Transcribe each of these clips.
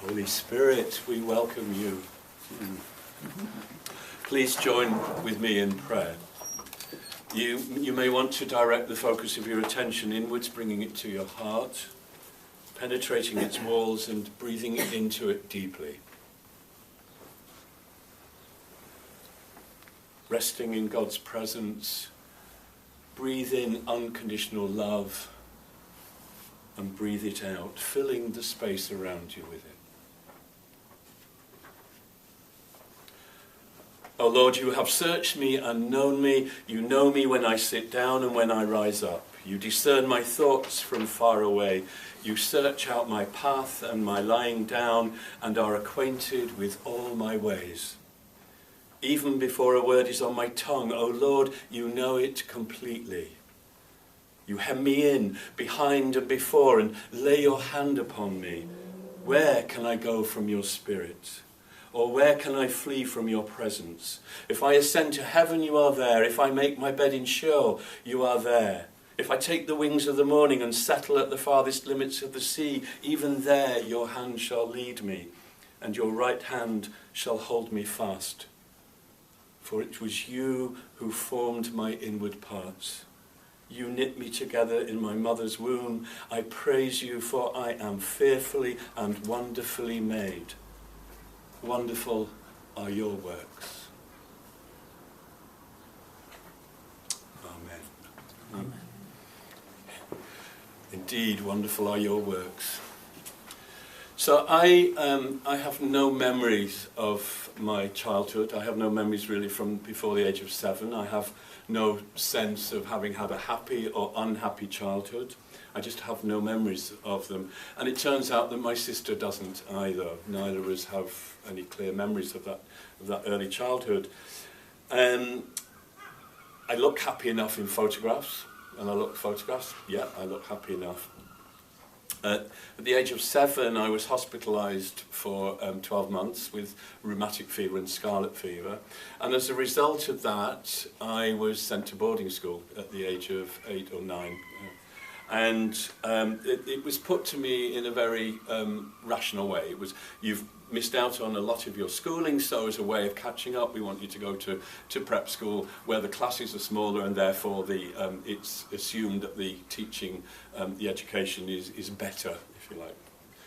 Holy Spirit, we welcome you. Please join with me in prayer. You may want to direct the focus of your attention inwards, bringing it to your heart, penetrating its walls and breathing into it deeply. Resting in God's presence, breathe in unconditional love and breathe it out, filling the space around you with it. O Lord, you have searched me and known me. You know me when I sit down and when I rise up. You discern my thoughts from far away. You search out my path and my lying down and are acquainted with all my ways. Even before a word is on my tongue, O Lord, you know it completely. You hem me in, behind and before, and lay your hand upon me. Where can I go from your spirit? Or where can I flee from your presence? If I ascend to heaven, you are there. If I make my bed in Sheol, you are there. If I take the wings of the morning and settle at the farthest limits of the sea, even there your hand shall lead me, and your right hand shall hold me fast. For it was you who formed my inward parts. You knit me together in my mother's womb. I praise you, for I am fearfully and wonderfully made. Wonderful are your works. Amen. Amen. Indeed, wonderful are your works. So I have no memories of my childhood. I have no memories really from before the age of 7. I have no sense of having had a happy or unhappy childhood. I just have no memories of them. And it turns out that my sister doesn't either. Neither of us have any clear memories of that early childhood. I look happy enough in photographs. And I look photographs, yeah, I look happy enough. At the age of 7, I was hospitalised for 12 months with rheumatic fever and scarlet fever. And as a result of that, I was sent to boarding school at the age of 8 or 9. And it was put to me in a very rational way. It was, you've missed out on a lot of your schooling, so as a way of catching up, we want you to go to prep school where the classes are smaller and therefore it's assumed that the teaching, the education is better, if you like.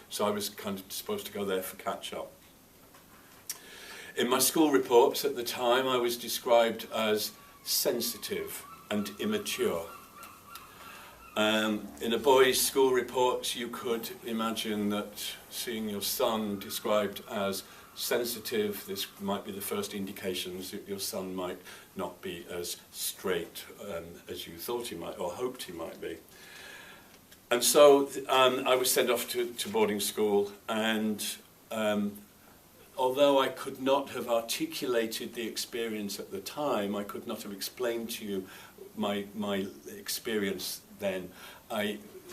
So I was kind of supposed to go there for catch-up. In my school reports at the time, I was described as sensitive and immature. In a boy's school report, you could imagine that seeing your son described as sensitive, this might be the first indications that your son might not be as straight as you thought he might or hoped he might be. And so I was sent off to boarding school, and although I could not have articulated the experience at the time, I could not have explained to you my experience then.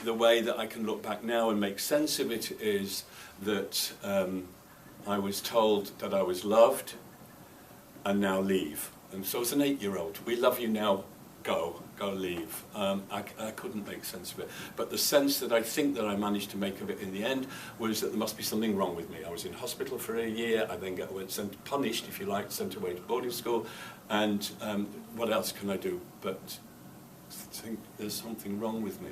The way that I can look back now and make sense of it is that I was told that I was loved and now leave. And so as an 8-year-old, we love you now, go leave. I couldn't make sense of it. But the sense that I think that I managed to make of it in the end was that there must be something wrong with me. I was in hospital for a year, I then sent punished, if you like, sent away to boarding school, and what else can I do but think there's something wrong with me?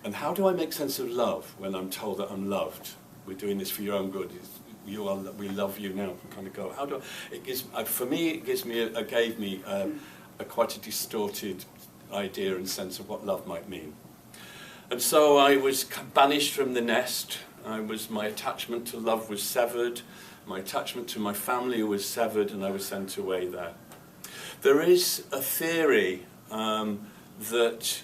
And how do I make sense of love when I'm told that I'm loved? We're doing this for your own good. We love you now. Kind of go. How do it gives? For me, it gave me quite a distorted idea and sense of what love might mean. And so I was banished from the nest. My attachment to love was severed. My attachment to my family was severed, and I was sent away there. There is a theory that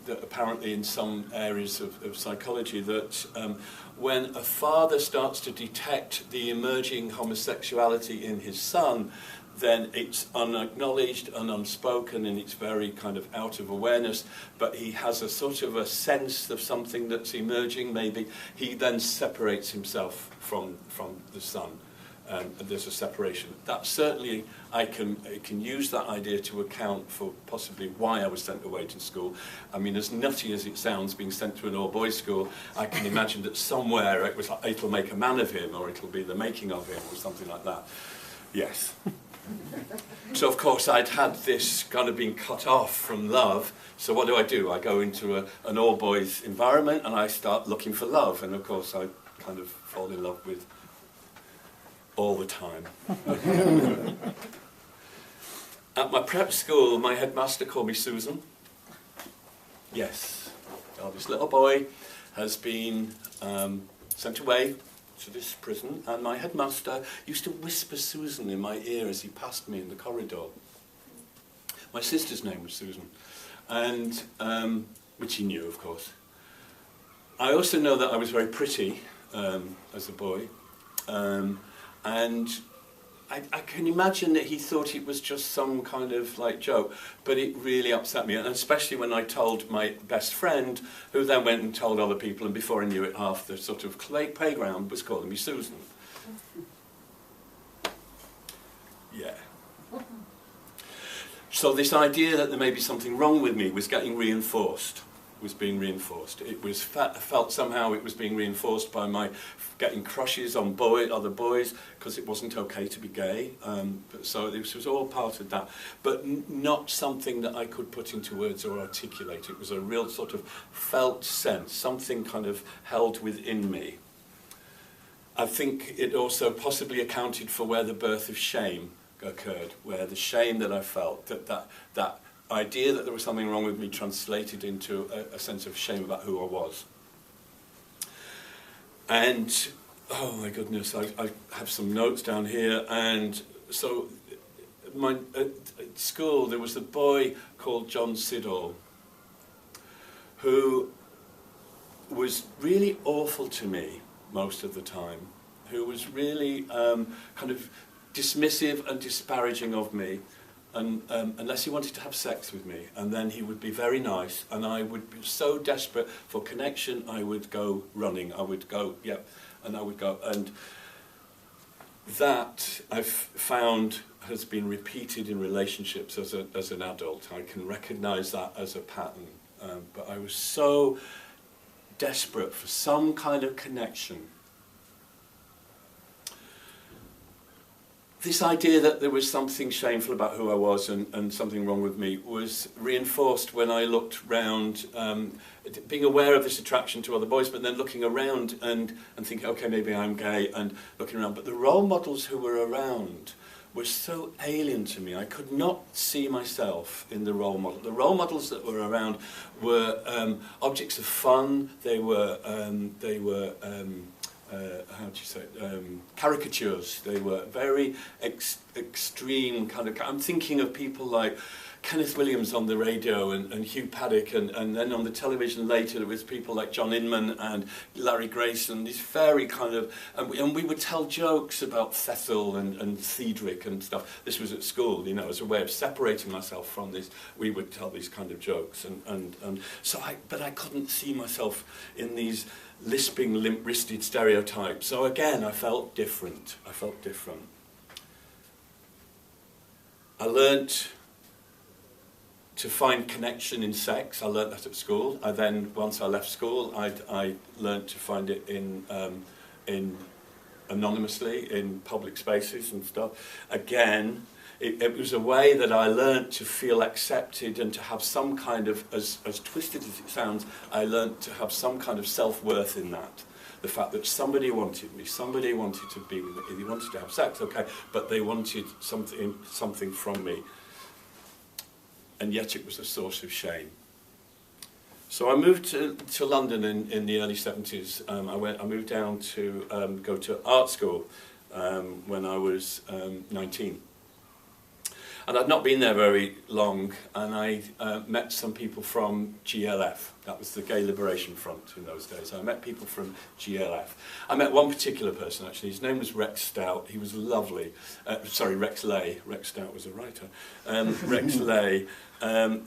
apparently in some areas of psychology that when a father starts to detect the emerging homosexuality in his son, then it's unacknowledged and unspoken and it's very kind of out of awareness, but he has a sort of a sense of something that's emerging maybe. He then separates himself from the son. there's a separation. That certainly, I can use that idea to account for possibly why I was sent away to school. I mean, as nutty as it sounds, being sent to an all-boys school, I can imagine that somewhere it was like, it'll make a man of him, or it'll be the making of him, or something like that. Yes. So, of course, I'd had this kind of being cut off from love. So what do? I go into an all-boys environment, and I start looking for love. And, of course, I kind of fall in love with all the time. At my prep school, my headmaster called me Susan. Yes. Oh, this little boy has been sent away to this prison, and my headmaster used to whisper Susan in my ear as he passed me in the corridor. My sister's name was Susan, and which he knew, of course. I also know that I was very pretty as a boy, and I can imagine that he thought it was just some kind of like joke, but it really upset me, and especially when I told my best friend, who then went and told other people, and before I knew it, half the sort of playground was calling me Susan. Yeah. So this idea that there may be something wrong with me was getting reinforced. Was being reinforced. It was felt somehow it was being reinforced by my getting crushes on other boys, because it wasn't okay to be gay. So this was all part of that, but not something that I could put into words or articulate. It was a real sort of felt sense, something kind of held within me. I think it also possibly accounted for where the birth of shame occurred, where the shame that I felt, that idea that there was something wrong with me translated into a sense of shame about who I was. And, oh my goodness, I have some notes down here, and so at school there was a boy called John Siddall who was really awful to me most of the time, who was really kind of dismissive and disparaging of me. And unless he wanted to have sex with me, and then he would be very nice, and I would be so desperate for connection, I would go running. I would go, yeah, and I would go. And that I've found has been repeated in relationships as an adult. I can recognise that as a pattern. But I was so desperate for some kind of connection. This idea that there was something shameful about who I was and something wrong with me was reinforced when I looked round, being aware of this attraction to other boys, but then looking around and thinking, okay, maybe I'm gay, and looking around. But the role models who were around were so alien to me. I could not see myself in the role model. The role models that were around were objects of fun. They were how do you say it? Caricatures. They were very extreme kind of. I'm thinking of people like Kenneth Williams on the radio and Hugh Paddock, and then on the television later there was people like John Inman and Larry Grayson. These very kind of, and we would tell jokes about Cecil and Cedric and stuff. This was at school, you know, as a way of separating myself from this. We would tell these kind of jokes, and so but I couldn't see myself in these lisping, limp-wristed stereotypes. So again, I felt different. I learnt to find connection in sex. I learnt that at school. I then, once I left school, I learnt to find it in anonymously in public spaces and stuff. Again, it was a way that I learnt to feel accepted and to have some kind of, as twisted as it sounds, I learnt to have some kind of self-worth in that. The fact that somebody wanted me, somebody wanted to be with me, they wanted to have sex, okay, but they wanted something from me. And yet it was a source of shame. So I moved to London in the early 70s. I moved down to go to art school when I was 19. And I'd not been there very long, and I met some people from GLF. That was the Gay Liberation Front in those days. I met people from GLF. I met one particular person, actually. His name was Rex Stout. He was lovely. Sorry, Rex Lay. Rex Stout was a writer. Rex Lay.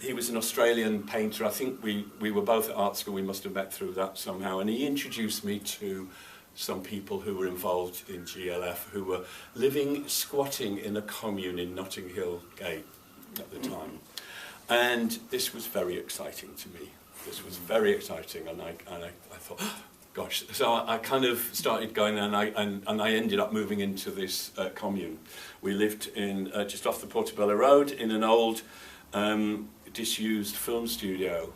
He was an Australian painter. I think we were both at art school. We must have met through that somehow. And he introduced me to some people who were involved in GLF who were squatting in a commune in Notting Hill Gate at the time. And this was very exciting to me. This was very exciting, and I thought, oh, gosh. So I kind of started going, and I ended up moving into this commune. We lived in just off the Portobello Road in an old disused film studio.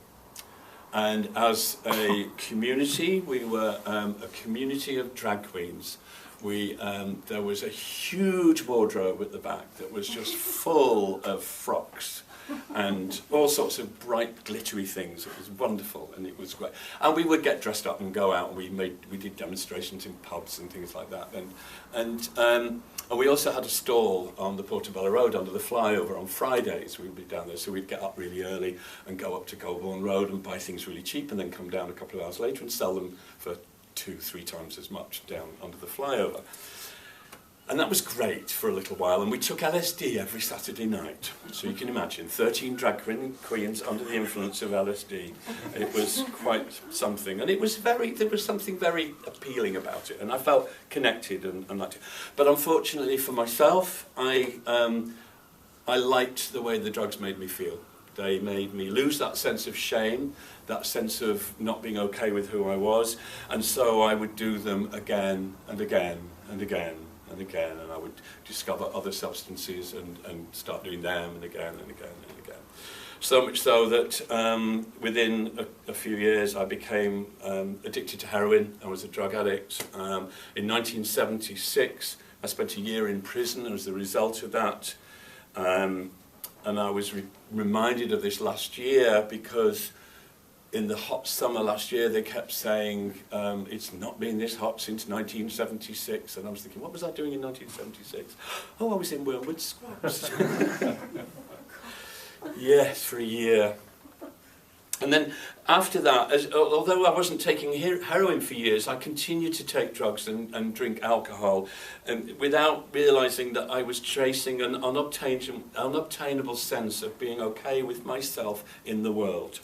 And as a community, we were a community of drag queens. There was a huge wardrobe at the back that was just full of frocks and all sorts of bright, glittery things. It was wonderful, and it was great. And we would get dressed up and go out, and we did demonstrations in pubs and things like that. And we also had a stall on the Portobello Road under the flyover on Fridays. We'd be down there, so we'd get up really early and go up to Goulburn Road and buy things really cheap, and then come down a couple of hours later and sell them for 2-3 times as much down under the flyover. And that was great for a little while, and we took LSD every Saturday night. So you can imagine, 13 drag queens under the influence of LSD. It was quite something, and there was something very appealing about it, and I felt connected and liked it. But unfortunately for myself, I liked the way the drugs made me feel. They made me lose that sense of shame, that sense of not being okay with who I was, and so I would do them again and again and again and again, and I would discover other substances and start doing them and again and again and again. So much so that within a few years I became addicted to heroin. I was a drug addict. In 1976 I spent a year in prison as a result of that. And I was reminded of this last year because in the hot summer last year they kept saying it's not been this hot since 1976, and I was thinking, what was I doing in 1976? Oh, I was in Wormwood Scrubs. Yes, for a year. And then after that, although I wasn't taking heroin for years, I continued to take drugs and drink alcohol, without realising that I was chasing an unobtainable sense of being okay with myself in the world.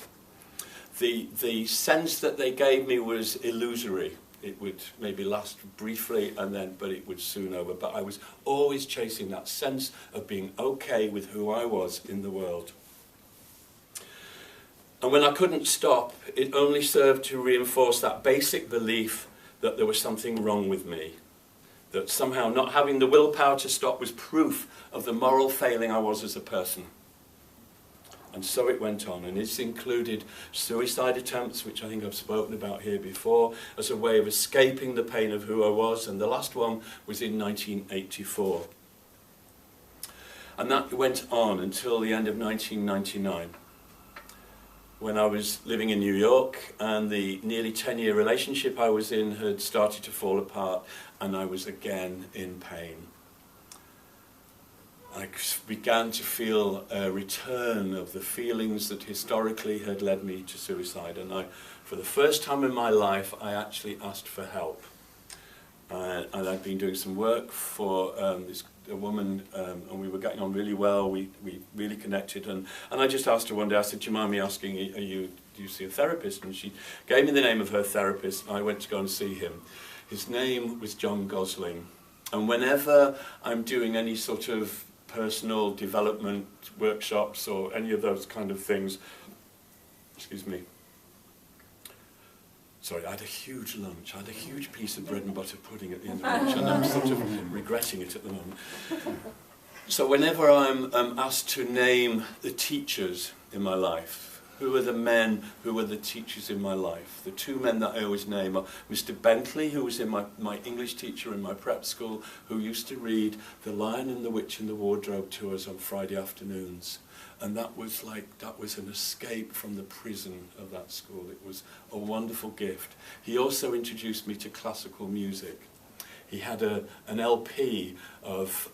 The sense that they gave me was illusory. It would maybe last briefly, but it would soon over. But I was always chasing that sense of being okay with who I was in the world. And when I couldn't stop, it only served to reinforce that basic belief that there was something wrong with me. That somehow not having the willpower to stop was proof of the moral failing I was as a person. And so it went on, and it's included suicide attempts, which I think I've spoken about here before, as a way of escaping the pain of who I was, and the last one was in 1984. And that went on until the end of 1999. When I was living in New York, and the nearly 10-year relationship I was in had started to fall apart, and I was again in pain. I began to feel a return of the feelings that historically had led me to suicide, and for the first time in my life, I actually asked for help. And I'd been doing some work for a woman, and we were getting on really well. We really connected, and I just asked her one day. I said, "Do you mind me asking? Do you see a therapist?" And she gave me the name of her therapist, and I went to go and see him. His name was John Gosling, and whenever I'm doing any sort of personal development workshops or any of those kind of things, excuse me. Sorry, I had a huge lunch. I had a huge piece of bread and butter pudding at the end of lunch, and I'm sort of regretting it at the moment. So whenever I'm asked to name the teachers in my life, who are the men who are the teachers in my life? The two men that I always name are Mr. Bentley, who was my English teacher in my prep school, who used to read The Lion and the Witch in the Wardrobe to us on Friday afternoons. And that was an escape from the prison of that school. It was a wonderful gift. He also introduced me to classical music. He had an LP of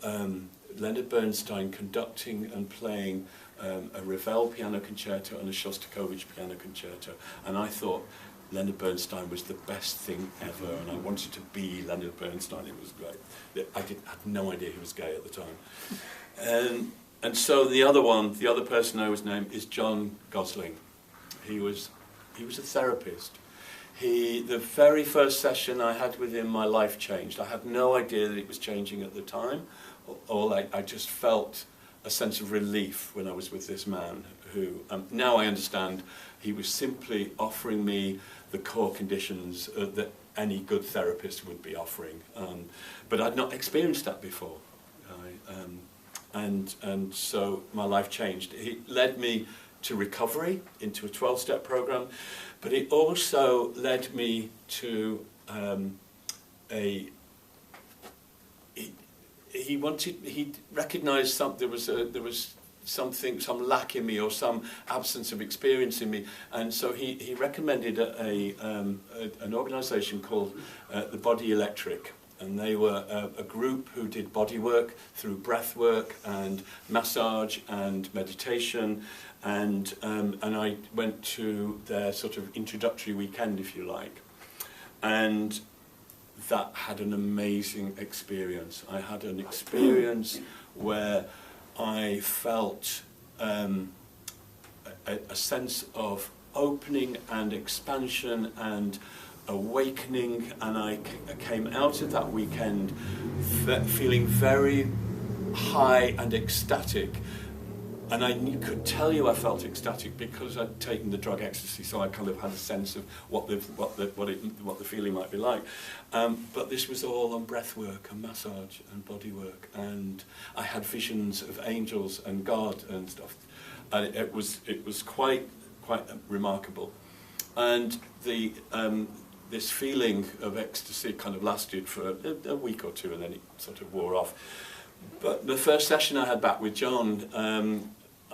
Leonard Bernstein conducting and playing a Ravel piano concerto and a Shostakovich piano concerto. And I thought Leonard Bernstein was the best thing ever, and I wanted to be Leonard Bernstein. It was great. I had no idea he was gay at the time. And so the other person I was named is John Gosling. He was a therapist. The very first session I had with him, my life changed. I had no idea that it was changing at the time. I just felt a sense of relief when I was with this man who, now I understand, he was simply offering me the core conditions that any good therapist would be offering. But I'd not experienced that before. And so my life changed. It led me to recovery, into a 12-step program, but it also led me to he recognised there was some lack in me, or some absence of experience in me, and so he recommended an organisation called the Body Electric. And they were a group who did body work through breath work and massage and meditation, and I went to their sort of introductory weekend, if you like, and that had an amazing experience. I had an experience where I felt a sense of opening and expansion and awakening, and I came out of that weekend feeling very high and ecstatic, and I could tell you I felt ecstatic because I'd taken the drug ecstasy, so I kind of had a sense of what the feeling might be like. But this was all on breath work and massage and body work, and I had visions of angels and God and stuff, and it was quite remarkable. And this feeling of ecstasy kind of lasted for a week or two, and then it sort of wore off. But the first session I had back with John,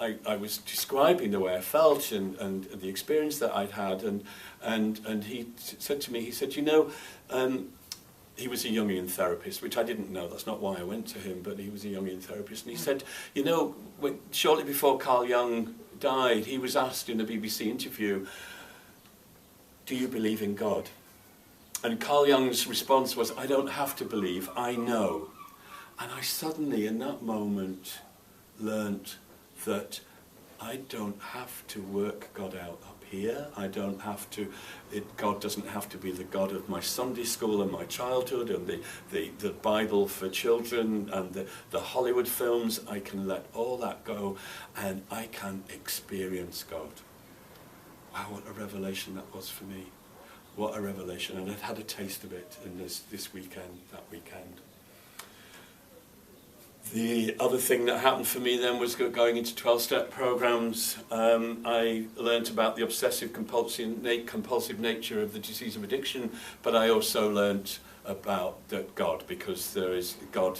I was describing the way I felt and the experience that I'd had, and he said to me, he said, you know, he was a Jungian therapist, which I didn't know, that's not why I went to him, but he was a Jungian therapist, and he said, you know, shortly before Carl Jung died, he was asked in a BBC interview, do you believe in God? And Carl Jung's response was, I don't have to believe, I know. And I suddenly, in that moment, learnt that I don't have to work God out up here. I don't have to, God doesn't have to be the God of my Sunday school and my childhood and the Bible for children and the Hollywood films. I can let all that go and I can experience God. Wow, what a revelation that was for me. What a revelation. And I'd had a taste of it in that weekend. The other thing that happened for me then was going into 12-step programs. I learnt about the obsessive compulsive nature of the disease of addiction, but I also learnt about God, because there is God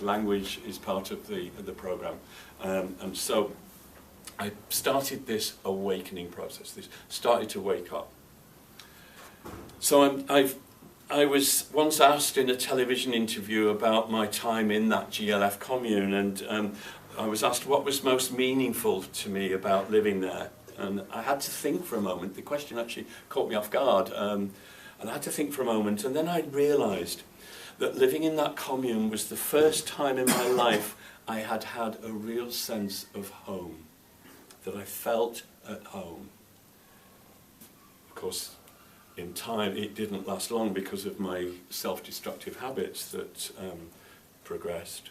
language is part of the program. And so I started this awakening process, started to wake up. So I was once asked in a television interview about my time in that GLF commune, and I was asked what was most meaningful to me about living there. And I had to think for a moment. The question actually caught me off guard, and I had to think for a moment, and then I realised that living in that commune was the first time in my life I had had a real sense of home, that I felt at home. Of course, in time, it didn't last long because of my self-destructive habits that progressed.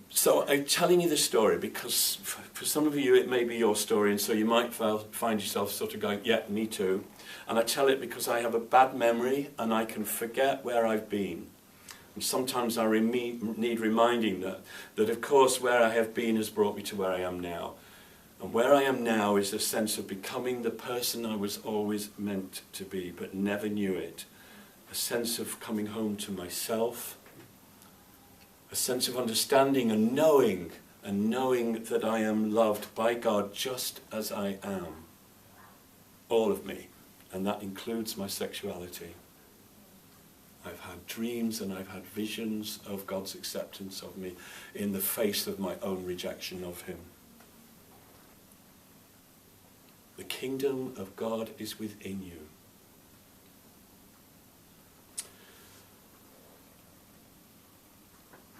So I'm telling you this story because for some of you it may be your story, and so you might find yourself sort of going, yeah, me too. And I tell it because I have a bad memory and I can forget where I've been. And sometimes I need reminding that of course where I have been has brought me to where I am now. And where I am now is a sense of becoming the person I was always meant to be, but never knew it. A sense of coming home to myself. A sense of understanding and knowing that I am loved by God just as I am. All of me. And that includes my sexuality. I've had dreams and I've had visions of God's acceptance of me in the face of my own rejection of him. The kingdom of God is within you.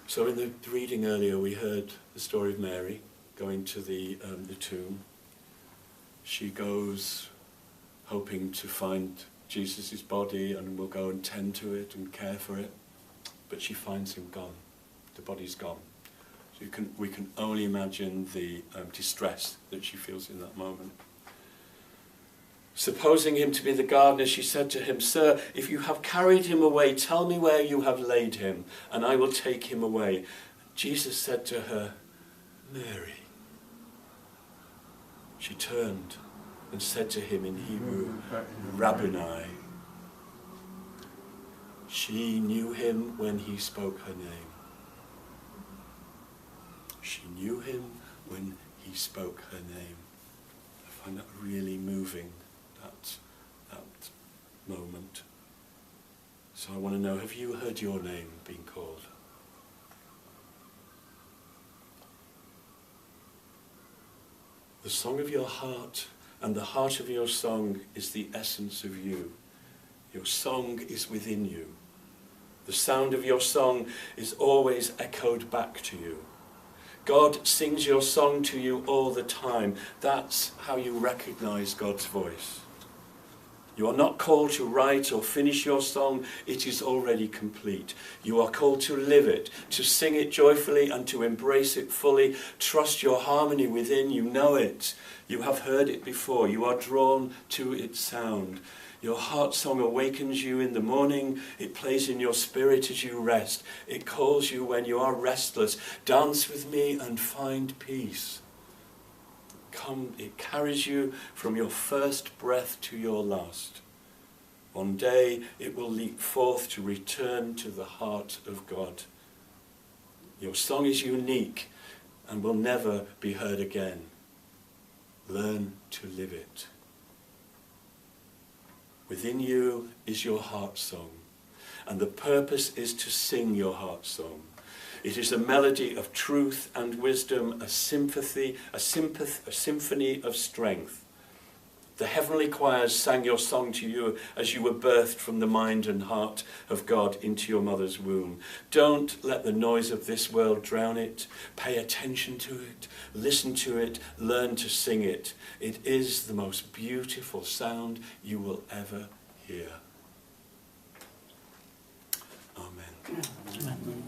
So in the reading earlier we heard the story of Mary going to the tomb. She goes hoping to find Jesus' body and will go and tend to it and care for it. But she finds him gone. The body's gone. So we can only imagine the distress that she feels in that moment. Supposing him to be the gardener, she said to him, "Sir, if you have carried him away, tell me where you have laid him, and I will take him away." Jesus said to her, "Mary." She turned and said to him in Hebrew, "Rabboni." She knew him when he spoke her name. She knew him when he spoke her name. I find that really moving, that moment. So I want to know, have you heard your name being called? The song of your heart and the heart of your song is the essence of you. Your song is within you. The sound of your song is always echoed back to you. God sings your song to you all the time. That's how you recognize God's voice. You are not called to write or finish your song. It is already complete. You are called to live it, to sing it joyfully and to embrace it fully. Trust your harmony within. You know it. You have heard it before. You are drawn to its sound. Your heart song awakens you in the morning. It plays in your spirit as you rest. It calls you when you are restless. Dance with me and find peace. It carries you from your first breath to your last. One day it will leap forth to return to the heart of God. Your song is unique and will never be heard again. Learn to live it. Within you is your heart song, and the purpose is to sing your heart song. It is a melody of truth and wisdom, a symphony of strength. The heavenly choirs sang your song to you as you were birthed from the mind and heart of God into your mother's womb. Don't let the noise of this world drown it. Pay attention to it, listen to it, learn to sing it. It is the most beautiful sound you will ever hear. Amen. Amen.